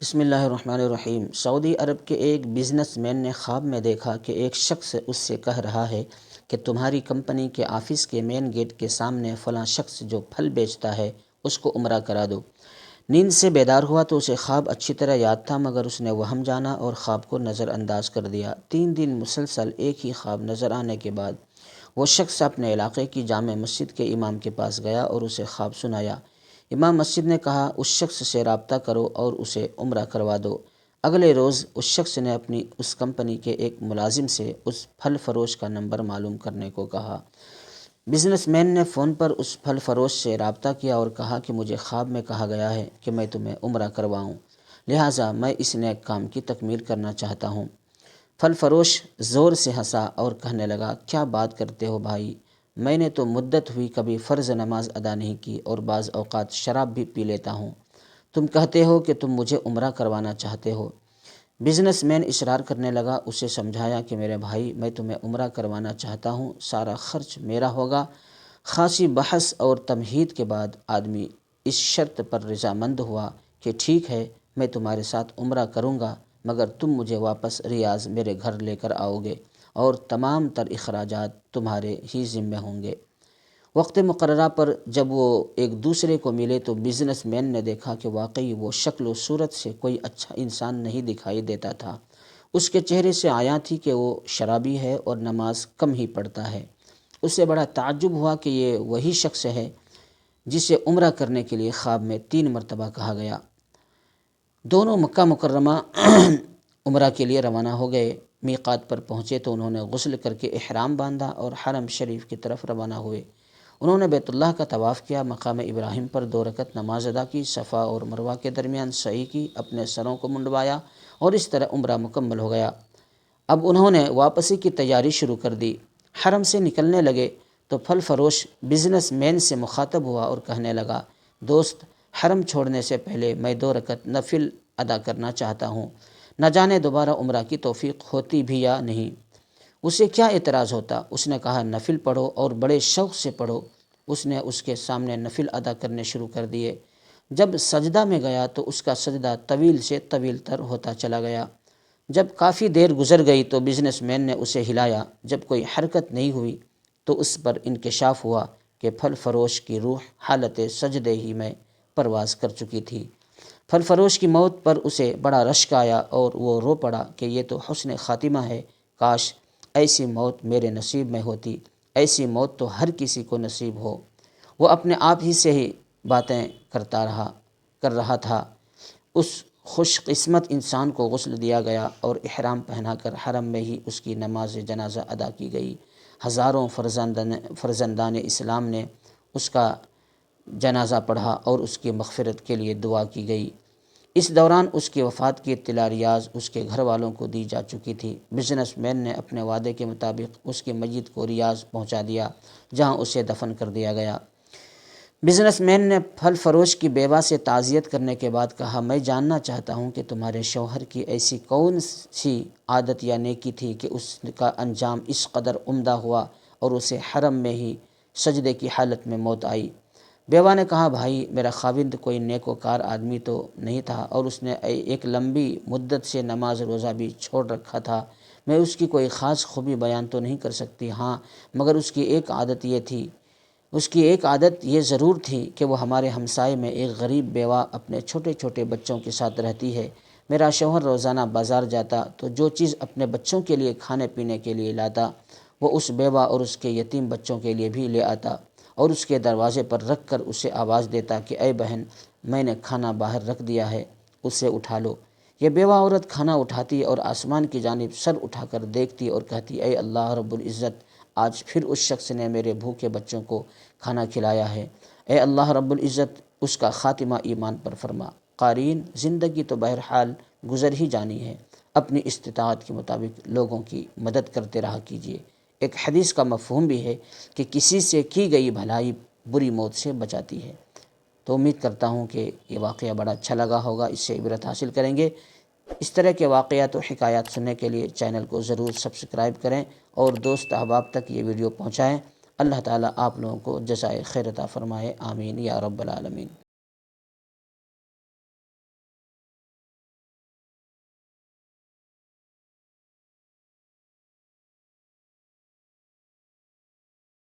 بسم اللہ الرحمن الرحیم۔ سعودی عرب کے ایک بزنس مین نے خواب میں دیکھا کہ ایک شخص اس سے کہہ رہا ہے کہ تمہاری کمپنی کے آفس کے مین گیٹ کے سامنے فلاں شخص جو پھل بیچتا ہے اس کو عمرہ کرا دو۔ نیند سے بیدار ہوا تو اسے خواب اچھی طرح یاد تھا، مگر اس نے وہم جانا اور خواب کو نظر انداز کر دیا۔ 3 دن مسلسل ایک ہی خواب نظر آنے کے بعد وہ شخص اپنے علاقے کی جامع مسجد کے امام کے پاس گیا اور اسے خواب سنایا۔ امام مسجد نے کہا، اس شخص سے رابطہ کرو اور اسے عمرہ کروا دو۔ اگلے روز اس شخص نے اپنی اس کمپنی کے ایک ملازم سے اس پھل فروش کا نمبر معلوم کرنے کو کہا۔ بزنس مین نے فون پر اس پھل فروش سے رابطہ کیا اور کہا کہ مجھے خواب میں کہا گیا ہے کہ میں تمہیں عمرہ کرواؤں، لہٰذا میں اس نیک کام کی تکمیل کرنا چاہتا ہوں۔ پھل فروش زور سے ہنسا اور کہنے لگا، کیا بات کرتے ہو بھائی، میں نے تو مدت ہوئی کبھی فرض نماز ادا نہیں کی اور بعض اوقات شراب بھی پی لیتا ہوں، تم کہتے ہو کہ تم مجھے عمرہ کروانا چاہتے ہو۔ بزنس مین اصرار کرنے لگا، اسے سمجھایا کہ میرے بھائی، میں تمہیں عمرہ کروانا چاہتا ہوں، سارا خرچ میرا ہوگا۔ خاصی بحث اور تمہید کے بعد آدمی اس شرط پر رضامند ہوا کہ ٹھیک ہے، میں تمہارے ساتھ عمرہ کروں گا، مگر تم مجھے واپس ریاض میرے گھر لے کر آؤ گے اور تمام تر اخراجات تمہارے ہی ذمہ ہوں گے۔ وقت مقررہ پر جب وہ ایک دوسرے کو ملے تو بزنس مین نے دیکھا کہ واقعی وہ شکل و صورت سے کوئی اچھا انسان نہیں دکھائی دیتا تھا۔ اس کے چہرے سے عیاں تھی کہ وہ شرابی ہے اور نماز کم ہی پڑھتا ہے۔ اسے بڑا تعجب ہوا کہ یہ وہی شخص ہے جسے عمرہ کرنے کے لیے خواب میں 3 مرتبہ کہا گیا۔ دونوں مکہ مکرمہ عمرہ کے لیے روانہ ہو گئے۔ میقات پر پہنچے تو انہوں نے غسل کر کے احرام باندھا اور حرم شریف کی طرف روانہ ہوئے۔ انہوں نے بیت اللہ کا طواف کیا، مقام ابراہیم پر 2 رکعت نماز ادا کی، صفا اور مروہ کے درمیان سعی کی، اپنے سروں کو منڈوایا اور اس طرح عمرہ مکمل ہو گیا۔ اب انہوں نے واپسی کی تیاری شروع کر دی۔ حرم سے نکلنے لگے تو پھل فروش بزنس مین سے مخاطب ہوا اور کہنے لگا، دوست، حرم چھوڑنے سے پہلے میں 2 رکعت نفل ادا کرنا چاہتا ہوں، نہ جانے دوبارہ عمرہ کی توفیق ہوتی بھی یا نہیں۔ اسے کیا اعتراض ہوتا؟ اس نے کہا، نفل پڑھو اور بڑے شوق سے پڑھو۔ اس نے اس کے سامنے نفل ادا کرنے شروع کر دیے۔ جب سجدہ میں گیا تو اس کا سجدہ طویل سے طویل تر ہوتا چلا گیا۔ جب کافی دیر گزر گئی تو بزنس مین نے اسے ہلایا۔ جب کوئی حرکت نہیں ہوئی تو اس پر انکشاف ہوا کہ پھل فروش کی روح حالت سجدے ہی میں پرواز کر چکی تھی۔ پھل فروش کی موت پر اسے بڑا رشک آیا اور وہ رو پڑا کہ یہ تو حسن خاتمہ ہے، کاش ایسی موت میرے نصیب میں ہوتی، ایسی موت تو ہر کسی کو نصیب ہو۔ وہ اپنے آپ ہی سے ہی باتیں کر رہا تھا۔ اس خوش قسمت انسان کو غسل دیا گیا اور احرام پہنا کر حرم میں ہی اس کی نماز جنازہ ادا کی گئی۔ ہزاروں فرزندان اسلام نے اس کا جنازہ پڑھا اور اس کی مغفرت کے لیے دعا کی گئی۔ اس دوران اس کی وفات کی اطلاع ریاض اس کے گھر والوں کو دی جا چکی تھی۔ بزنس مین نے اپنے وعدے کے مطابق اس کی میت کو ریاض پہنچا دیا، جہاں اسے دفن کر دیا گیا۔ بزنس مین نے پھل فروش کی بیوہ سے تعزیت کرنے کے بعد کہا، میں جاننا چاہتا ہوں کہ تمہارے شوہر کی ایسی کون سی عادت یا نیکی تھی کہ اس کا انجام اس قدر عمدہ ہوا اور اسے حرم میں ہی سجدے کی حالت میں موت آئی۔ بیوہ نے کہا، بھائی، میرا خاوند کوئی نیک وکار آدمی تو نہیں تھا اور اس نے ایک لمبی مدت سے نماز روزہ بھی چھوڑ رکھا تھا۔ میں اس کی کوئی خاص خوبی بیان تو نہیں کر سکتی، ہاں، مگر اس کی ایک عادت یہ ضرور تھی کہ وہ ہمارے ہمسائے میں ایک غریب بیوہ اپنے چھوٹے چھوٹے بچوں کے ساتھ رہتی ہے۔ میرا شوہر روزانہ بازار جاتا تو جو چیز اپنے بچوں کے لیے کھانے پینے کے لیے لاتا وہ اس بیوہ اور اس کے یتیم بچوں کے لیے بھی لے آتا اور اس کے دروازے پر رکھ کر اسے آواز دیتا کہ اے بہن، میں نے کھانا باہر رکھ دیا ہے، اسے اٹھا لو۔ یہ بیوہ عورت کھانا اٹھاتی اور آسمان کی جانب سر اٹھا کر دیکھتی اور کہتی، اے اللہ رب العزت، آج پھر اس شخص نے میرے بھوکے بچوں کو کھانا کھلایا ہے، اے اللہ رب العزت، اس کا خاتمہ ایمان پر فرما۔ قارئین، زندگی تو بہرحال گزر ہی جانی ہے، اپنی استطاعت کے مطابق لوگوں کی مدد کرتے رہا کیجیے۔ ایک حدیث کا مفہوم بھی ہے کہ کسی سے کی گئی بھلائی بری موت سے بچاتی ہے۔ تو امید کرتا ہوں کہ یہ واقعہ بڑا اچھا لگا ہوگا، اس سے عبرت حاصل کریں گے۔ اس طرح کے واقعات و حکایات سننے کے لیے چینل کو ضرور سبسکرائب کریں اور دوست احباب تک یہ ویڈیو پہنچائیں۔ اللہ تعالیٰ آپ لوگوں کو جزائے خیر عطا فرمائے، آمین یا رب العالمین۔